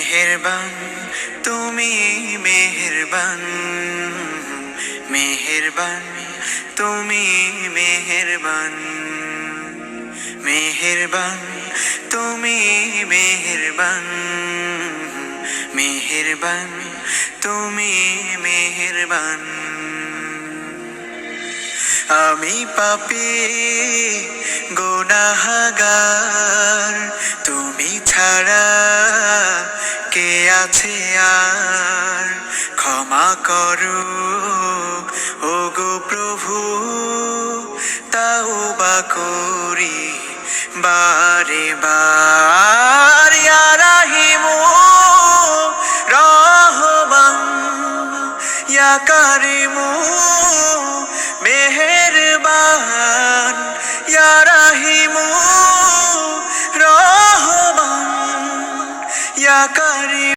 মেহেরবান তুমি মেহেরবান, মেহেরবান তুমি মেহেরবান, মেহেরবান তুমি মেহেরবান, মেহেরবান তুমি মেহেরবান। আমি পাপী গুনাহগার, তুমি ছাড়া কে আছে আর? ক্ষমা করো ওগো প্রভু, তাওবা করি বারে বার। ইয়া রাহিমু রহমান, ইয়া কারিমু মেহেরবান, ইয়া রাহিমু রহমান, ইয়া কারিম।